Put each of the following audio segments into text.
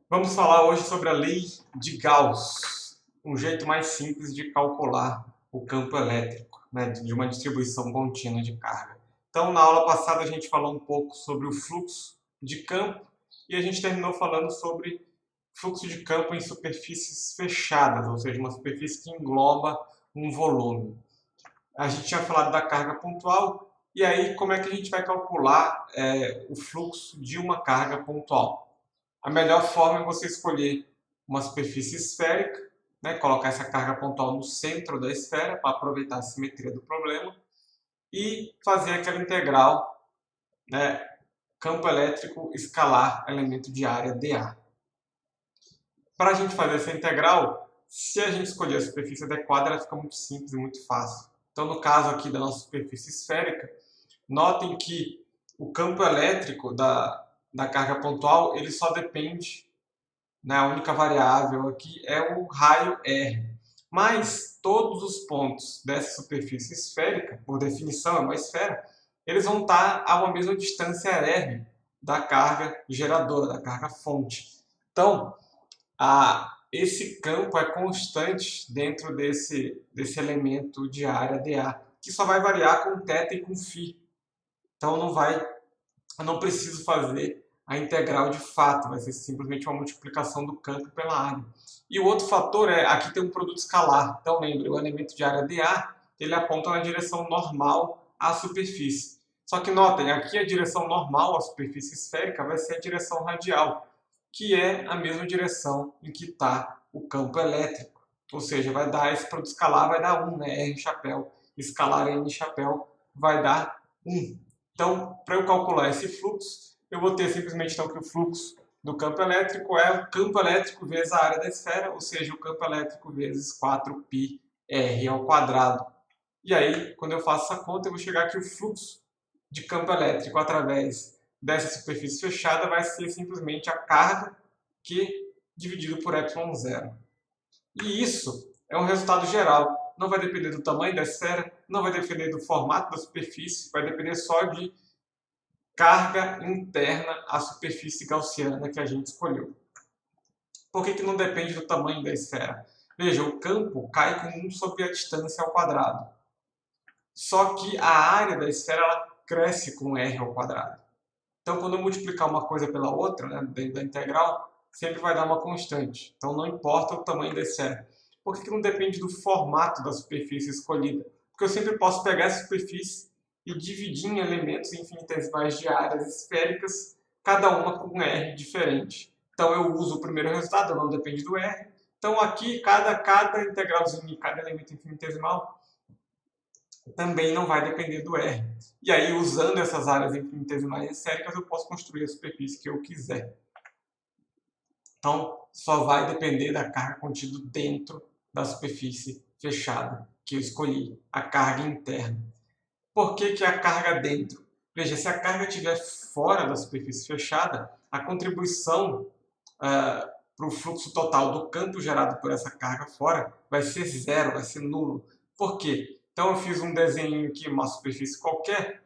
Vamos falar hoje sobre a lei de Gauss, um jeito mais simples de calcular o campo elétrico, né, de uma distribuição contínua de carga. Então, na aula passada a gente falou um pouco sobre o fluxo de campo e a gente terminou falando sobre fluxo de campo em superfícies fechadas, ou seja, uma superfície que engloba um volume. A gente tinha falado da carga pontual e aí como é que a gente vai calcular o fluxo de uma carga pontual? A melhor forma é você escolher uma superfície esférica, né, colocar essa carga pontual no centro da esfera para aproveitar a simetria do problema e fazer aquela integral, né, campo elétrico escalar elemento de área dA. Para a gente fazer essa integral, se a gente escolher a superfície adequada, ela fica muito simples e muito fácil. Então, no caso aqui da nossa superfície esférica, notem que o campo elétrico da carga pontual ele só depende, né, a única variável aqui é o raio R. Mas todos os pontos dessa superfície esférica, por definição é uma esfera, eles vão estar a uma mesma distância R da carga geradora, da carga fonte. Então, esse campo é constante dentro desse elemento de área dA, que só vai variar com θ e com φ. Então eu não preciso fazer a integral de fato, vai ser simplesmente uma multiplicação do campo pela área. E o outro fator é, aqui tem um produto escalar. Então lembre, o elemento de área dA, ele aponta na direção normal à superfície. Só que notem, aqui a direção normal à superfície esférica vai ser a direção radial, que é a mesma direção em que está o campo elétrico. Ou seja, vai dar esse produto escalar, vai dar 1, né? R chapéu. Escalar N chapéu vai dar 1. Então, para eu calcular esse fluxo, eu vou ter simplesmente então, que o fluxo do campo elétrico é o campo elétrico vezes a área da esfera, ou seja, o campo elétrico vezes 4πr ao quadrado. E aí, quando eu faço essa conta, eu vou chegar que o fluxo de campo elétrico através dessa superfície fechada vai ser simplesmente a carga Q dividido por ε0. E isso é um resultado geral. Não vai depender do tamanho da esfera, não vai depender do formato da superfície, vai depender só de carga interna à superfície gaussiana que a gente escolheu. Por que não depende do tamanho da esfera? Veja, o campo cai com 1 sobre a distância ao quadrado. Só que a área da esfera ela cresce com R ao quadrado. Então, quando eu multiplicar uma coisa pela outra, né, dentro da integral, sempre vai dar uma constante. Então, não importa o tamanho da esfera. Por que não depende do formato da superfície escolhida? Porque eu sempre posso pegar essa superfície e dividir em elementos infinitesimais de áreas esféricas, cada uma com um R diferente. Então, eu uso o primeiro resultado, não depende do R. Então, aqui, cada integralzinho, cada elemento infinitesimal também não vai depender do R. E aí, usando essas áreas infinitesimais esféricas, eu posso construir a superfície que eu quiser. Então, só vai depender da carga contida dentro da superfície fechada que eu escolhi, a carga interna. Por que a carga dentro? Veja, se a carga estiver fora da superfície fechada, a contribuição para o fluxo total do campo gerado por essa carga fora vai ser zero, vai ser nulo. Por quê? Então eu fiz um desenho aqui, uma superfície qualquer,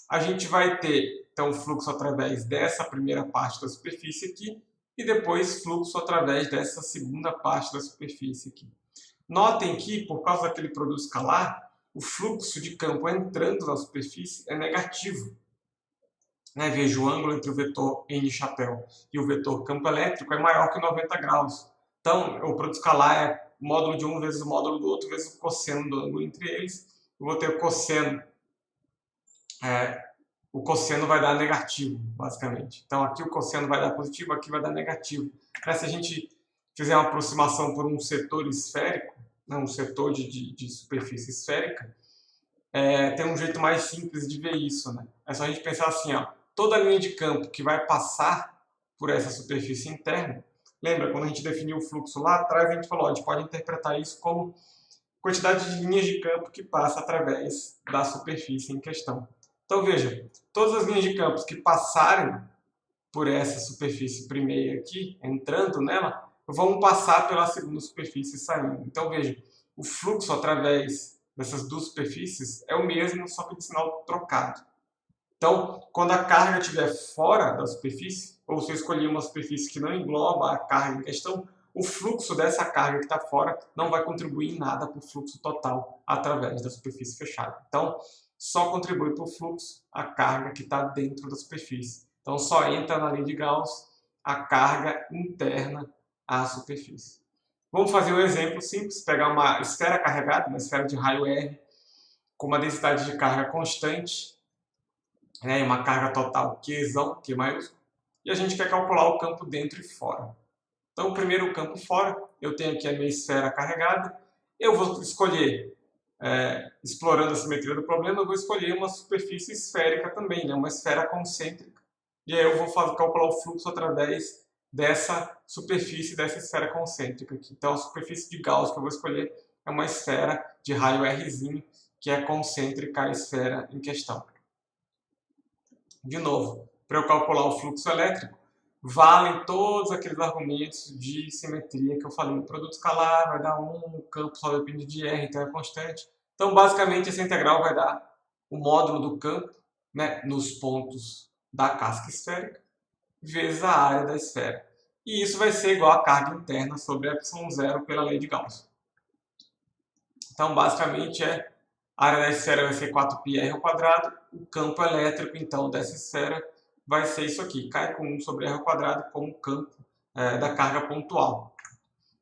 a gente vai ter então fluxo através dessa primeira parte da superfície aqui e depois fluxo através dessa segunda parte da superfície aqui. Notem que, por causa daquele produto escalar, o fluxo de campo entrando na superfície é negativo. Né? Veja, o ângulo entre o vetor N chapéu e o vetor campo elétrico é maior que 90 graus. Então, o produto escalar é o módulo de um vezes o módulo do outro vezes o cosseno do ângulo entre eles. Eu vou ter o cosseno vai dar negativo, basicamente. Então, aqui o cosseno vai dar positivo, aqui vai dar negativo. Mas se a gente fizer uma aproximação por um setor esférico, né, um setor de superfície esférica, tem um jeito mais simples de ver isso. Né? É só a gente pensar assim, ó, toda a linha de campo que vai passar por essa superfície interna, lembra, quando a gente definiu o fluxo lá atrás, a gente falou, a gente pode interpretar isso como quantidade de linhas de campo que passa através da superfície em questão. Então veja, todas as linhas de campo que passarem por essa superfície primeira aqui, entrando nela, vão passar pela segunda superfície saindo. Então veja, o fluxo através dessas duas superfícies é o mesmo, só que de sinal trocado. Então, quando a carga estiver fora da superfície, ou se eu escolher uma superfície que não engloba a carga em questão, o fluxo dessa carga que está fora não vai contribuir em nada para o fluxo total através da superfície fechada. Então, só contribui para o fluxo a carga que está dentro da superfície. Então, só entra na lei de Gauss a carga interna à superfície. Vamos fazer um exemplo simples, pegar uma esfera carregada, uma esfera de raio R, com uma densidade de carga constante, né, uma carga total Qzão, Q maiúsculo, e a gente quer calcular o campo dentro e fora. Então, primeiro o campo fora, eu tenho aqui a minha esfera carregada, eu vou escolher, explorando a simetria do problema, eu vou escolher uma superfície esférica também, né, uma esfera concêntrica, e aí eu vou calcular o fluxo através dessa superfície, dessa esfera concêntrica aqui. Então, a superfície de Gauss que eu vou escolher é uma esfera de raio Rzinho, que é concêntrica à esfera em questão. De novo, para eu calcular o fluxo elétrico, valem todos aqueles argumentos de simetria que eu falei. O produto escalar vai dar 1, o campo só depende de R, então é constante. Então, basicamente, essa integral vai dar o módulo do campo, né, nos pontos da casca esférica, vezes a área da esfera. E isso vai ser igual a carga interna sobre ε0 pela lei de Gauss. Então, basicamente, a área da esfera vai ser 4πr², o campo elétrico, então, dessa esfera vai ser isso aqui, cai com 1 sobre r² como campo da carga pontual.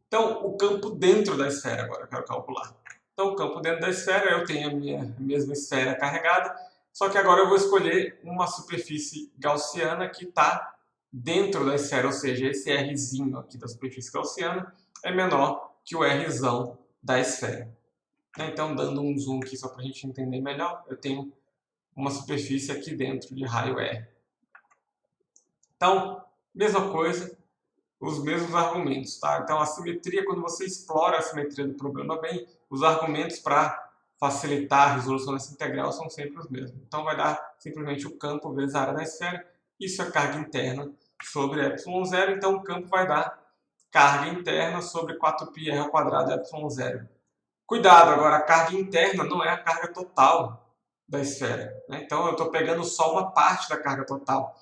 Então, o campo dentro da esfera agora eu quero calcular. Então, o campo dentro da esfera, eu tenho a minha mesma esfera carregada, só que agora eu vou escolher uma superfície gaussiana que está dentro da esfera, ou seja, esse Rzinho aqui da superfície gaussiana é menor que o Rzão da esfera. Então, dando um zoom aqui só para a gente entender melhor, eu tenho uma superfície aqui dentro de raio R. Então, mesma coisa, os mesmos argumentos, tá? Então, a simetria, quando você explora a simetria do problema bem, os argumentos para facilitar a resolução dessa integral são sempre os mesmos. Então, vai dar simplesmente o campo vezes a área da esfera, isso é carga interna sobre ε0, então o campo vai dar carga interna sobre 4πr² de ε0. Cuidado, agora a carga interna não é a carga total da esfera, né? Então, eu estou pegando só uma parte da carga total.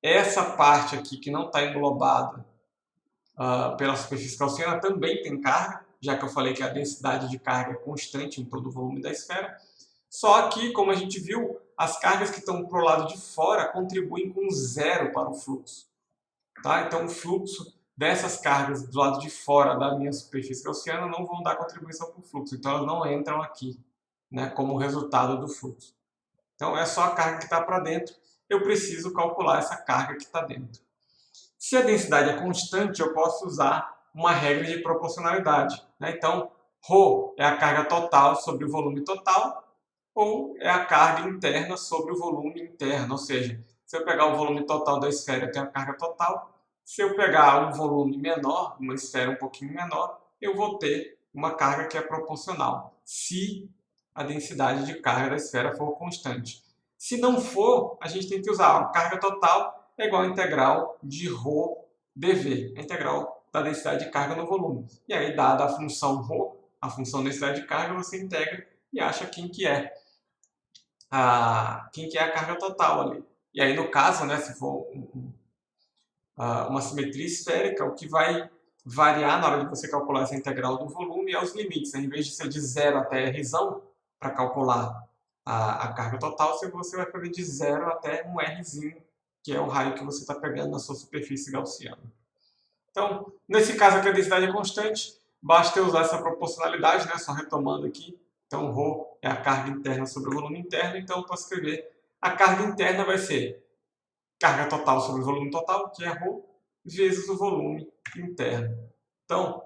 Essa parte aqui que não está englobada pela superfície gaussiana também tem carga, já que eu falei que a densidade de carga é constante em todo o volume da esfera. Só que, como a gente viu, as cargas que estão para o lado de fora contribuem com 0 para o fluxo. Tá? Então, o fluxo dessas cargas do lado de fora da minha superfície gaussiana não vão dar contribuição para o fluxo. Então, elas não entram aqui, né, como resultado do fluxo. Então, é só a carga que está para dentro. Eu preciso calcular essa carga que está dentro. Se a densidade é constante, eu posso usar uma regra de proporcionalidade, né? Então, ρ é a carga total sobre o volume total, ou é a carga interna sobre o volume interno. Ou seja, se eu pegar o volume total da esfera, eu tenho a carga total. Se eu pegar um volume menor, uma esfera um pouquinho menor, eu vou ter uma carga que é proporcional, se a densidade de carga da esfera for constante. Se não for, a gente tem que usar a carga total é igual a integral de ρ dv, a integral da densidade de carga no volume. E aí, dada a função ρ, a função densidade de carga, você integra e acha quem que é a carga total ali. E aí, no caso, né, se for uma simetria esférica, o que vai variar na hora de você calcular essa integral do volume é os limites. Em vez de ser de 0 até Rzão, para calcular a carga total, você vai fazer de 0 até um Rzinho, que é o raio que você está pegando na sua superfície gaussiana. Então, nesse caso aqui a densidade é constante, basta eu usar essa proporcionalidade, né? Só retomando aqui. Então, ρ é a carga interna sobre o volume interno, então eu posso escrever a carga interna vai ser carga total sobre o volume total, que é ρ, vezes o volume interno. Então,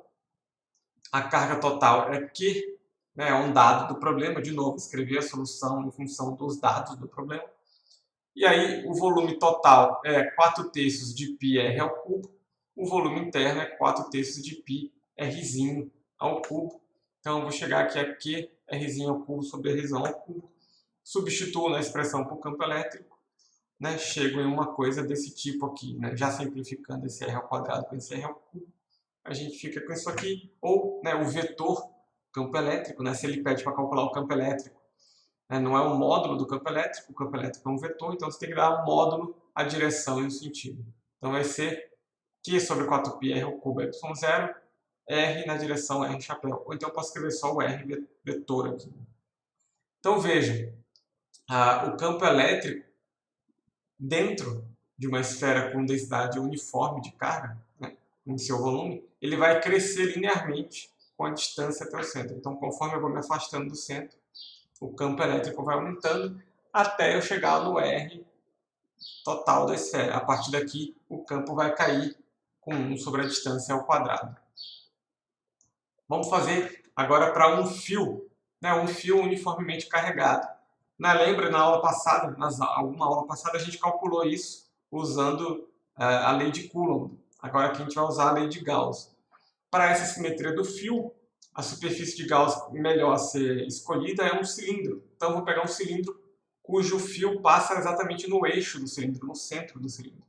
a carga total é Q, né? É um dado do problema, de novo, escrever a solução em função dos dados do problema. E aí, o volume total é 4/3 de πr ao cubo. O volume interno é 4/3 de π rzinho ao cubo. Então, eu vou chegar aqui a Q rzinho ao cubo sobre rzão ao cubo. Substituo na expressão por campo elétrico, né? Chego em uma coisa desse tipo aqui, né? Já simplificando esse r² com esse r ao cubo. A gente fica com isso aqui. Ou, né, o vetor campo elétrico, né? Se ele pede para calcular o campo elétrico, né? Não é um módulo do campo elétrico, o campo elétrico é um vetor, então você tem que dar um módulo à direção e o sentido. Então vai ser Q sobre 4π r ao cubo y0, R na direção R chapéu. Ou então eu posso escrever só o R vetor aqui. Então veja, o campo elétrico dentro de uma esfera com densidade uniforme de carga, né, em seu volume, ele vai crescer linearmente com a distância até o centro. Então, conforme eu vou me afastando do centro, o campo elétrico vai aumentando até eu chegar no R total da esfera. A partir daqui, o campo vai cair com 1 sobre a distância ao quadrado. Vamos fazer agora para um fio, né, um fio uniformemente carregado. Lembra, na aula passada, alguma aula passada, a gente calculou isso usando a lei de Coulomb. Agora aqui a gente vai usar a lei de Gauss. Para essa simetria do fio, a superfície de Gauss melhor a ser escolhida é um cilindro. Então eu vou pegar um cilindro cujo fio passa exatamente no eixo do cilindro, no centro do cilindro.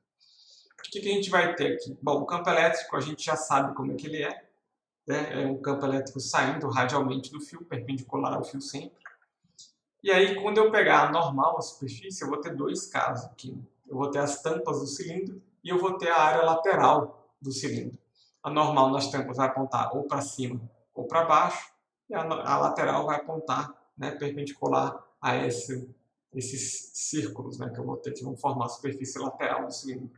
O que a gente vai ter aqui? Bom, o campo elétrico a gente já sabe como é que ele é. É um campo elétrico saindo radialmente do fio, perpendicular ao fio sempre. E aí, quando eu pegar a normal, a superfície, eu vou ter dois casos aqui. Eu vou ter as tampas do cilindro e eu vou ter a área lateral do cilindro. A normal nas tampas vai apontar ou para cima ou para baixo, e a lateral vai apontar, né, perpendicular a esses círculos, né, que eu vou ter, que vão formar a superfície lateral do cilindro.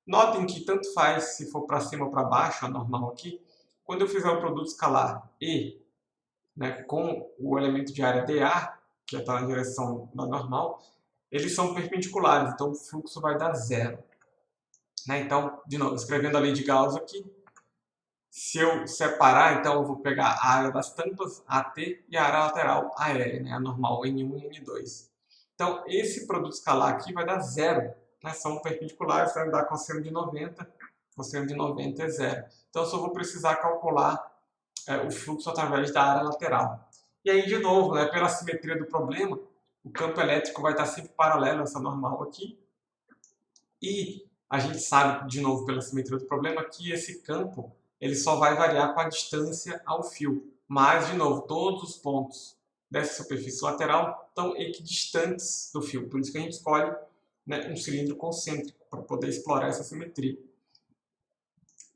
Notem que tanto faz se for para cima ou para baixo, a normal aqui, quando eu fizer o produto escalar E, né, com o elemento de área dA, que está na direção da normal, eles são perpendiculares, então o fluxo vai dar zero. Né? Então, de novo, escrevendo a lei de Gauss aqui, se eu separar, então eu vou pegar a área das tampas, AT, e a área lateral, AL, né? A normal, N1 e N2. Então, esse produto escalar aqui vai dar zero. Né? São perpendiculares, vai dar cosseno de 90, cosseno de 90 é zero. Então, eu só vou precisar calcular o fluxo através da área lateral. E aí, de novo, né, pela simetria do problema, o campo elétrico vai estar sempre paralelo a essa normal aqui. E a gente sabe, de novo, pela simetria do problema, que esse campo ele só vai variar com a distância ao fio. Mas, de novo, todos os pontos dessa superfície lateral estão equidistantes do fio. Por isso que a gente escolhe, né, um cilindro concêntrico, para poder explorar essa simetria.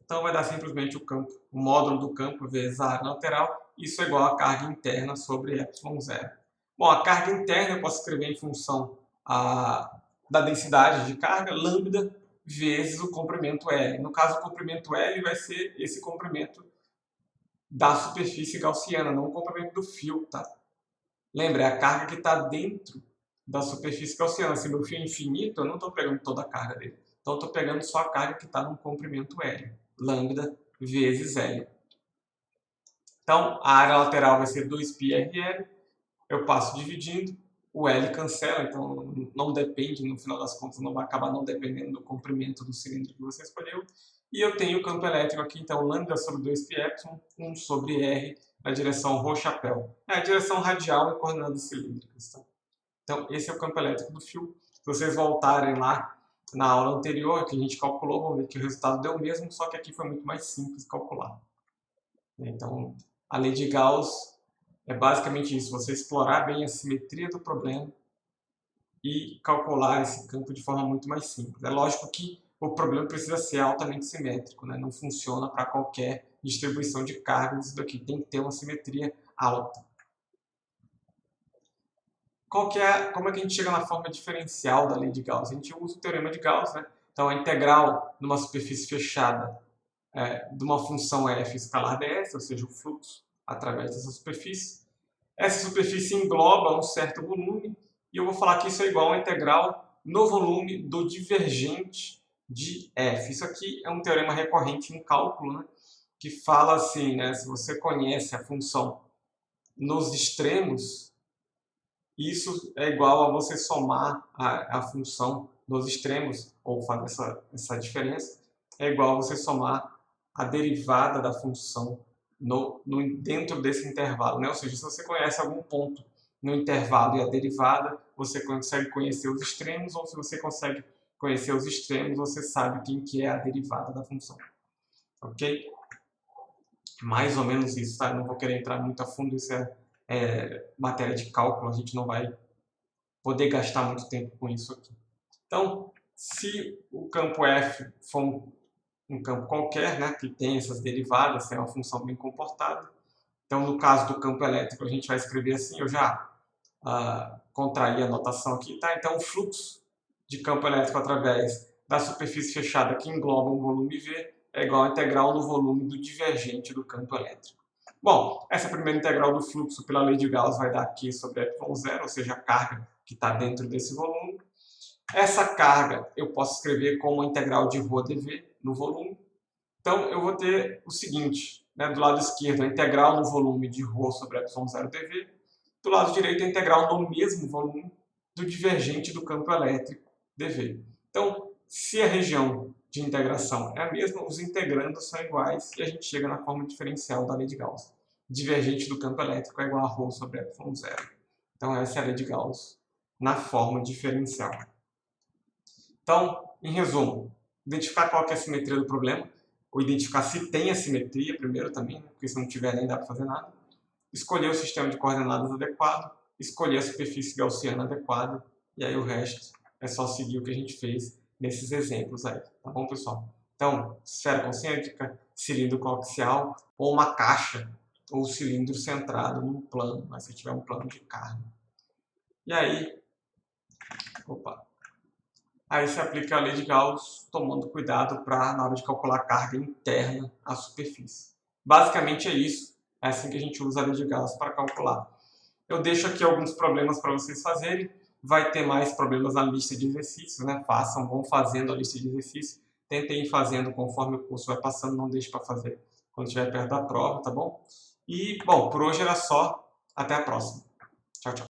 Então vai dar simplesmente o módulo do campo vezes a área lateral. Isso é igual a carga interna sobre ε0. Bom, a carga interna eu posso escrever em função da densidade de carga, lambda, vezes o comprimento L. No caso, o comprimento L vai ser esse comprimento da superfície gaussiana, não o comprimento do fio. Tá? Lembra, é a carga que está dentro da superfície gaussiana. Se meu fio é infinito, eu não estou pegando toda a carga dele. Então, estou pegando só a carga que está no comprimento L. Lambda vezes L. Então, a área lateral vai ser 2πrl. Eu passo dividindo. O L cancela, então não depende, no final das contas, não vai acabar não dependendo do comprimento do cilindro que você escolheu. E eu tenho o campo elétrico aqui, então lambda sobre 2π, 1 sobre R na direção ρ-chapéu. É a direção radial em coordenadas cilíndricas. Tá? Então, esse é o campo elétrico do fio. Se vocês voltarem lá na aula anterior, que a gente calculou, vão ver que o resultado deu o mesmo, só que aqui foi muito mais simples calcular. Então, a lei de Gauss é basicamente isso, você explorar bem a simetria do problema e calcular esse campo de forma muito mais simples. É lógico que o problema precisa ser altamente simétrico, né? Não funciona para qualquer distribuição de cargas, isso daqui tem que ter uma simetria alta. Como é que a gente chega na forma diferencial da lei de Gauss? A gente usa o teorema de Gauss, né? Então a integral numa superfície fechada de uma função f escalar ds, ou seja, o fluxo através dessa superfície. Essa superfície engloba um certo volume, e eu vou falar que isso é igual a integral no volume do divergente de f. Isso aqui é um teorema recorrente em cálculo, né? Que fala assim, né? Se você conhece a função nos extremos, isso é igual a você somar a função nos extremos, ou fazer essa diferença, é igual a você somar a derivada da função dentro desse intervalo. Né? Ou seja, se você conhece algum ponto no intervalo e a derivada, você consegue conhecer os extremos, ou se você consegue conhecer os extremos, você sabe quem que é a derivada da função. Ok? Mais ou menos isso, tá? Eu não vou querer entrar muito a fundo, isso é matéria de cálculo, a gente não vai poder gastar muito tempo com isso aqui. Então, se o campo f for um campo qualquer, né, que tem essas derivadas, é uma função bem comportada, então no caso do campo elétrico a gente vai escrever assim, eu já contraí a notação aqui, tá? Então o fluxo de campo elétrico através da superfície fechada que engloba um volume V é igual a integral no volume do divergente do campo elétrico. Bom, essa primeira integral do fluxo pela lei de Gauss vai dar Q sobre ε0, ou seja, a carga que está dentro desse volume. Essa carga eu posso escrever como a integral de ρ dV no volume. Então eu vou ter o seguinte, né, do lado esquerdo a integral no volume de ρ sobre ε0 dV, do lado direito a integral no mesmo volume do divergente do campo elétrico dV. Então, se a região de integração é a mesma, os integrandos são iguais e a gente chega na forma diferencial da lei de Gauss. Divergente do campo elétrico é igual a ρ sobre ε0. Então essa é a lei de Gauss na forma diferencial. Então, em resumo, identificar qual que é a simetria do problema, ou identificar se tem a simetria primeiro também, né? Porque se não tiver nem dá para fazer nada. Escolher o sistema de coordenadas adequado, escolher a superfície gaussiana adequada, e aí o resto é só seguir o que a gente fez nesses exemplos aí, tá bom, pessoal? Então, esfera concêntrica, cilindro coaxial, ou uma caixa, ou cilindro centrado num plano, mas se tiver um plano de carga. E aí, aí se aplica a lei de Gauss, tomando cuidado na hora de calcular a carga interna à superfície. Basicamente é isso. É assim que a gente usa a lei de Gauss para calcular. Eu deixo aqui alguns problemas para vocês fazerem. Vai ter mais problemas na lista de exercícios, né? Façam, vão fazendo a lista de exercícios. Tentem ir fazendo conforme o curso vai passando, não deixe para fazer quando estiver perto da prova, tá bom? E, bom, por hoje era só. Até a próxima. Tchau, tchau.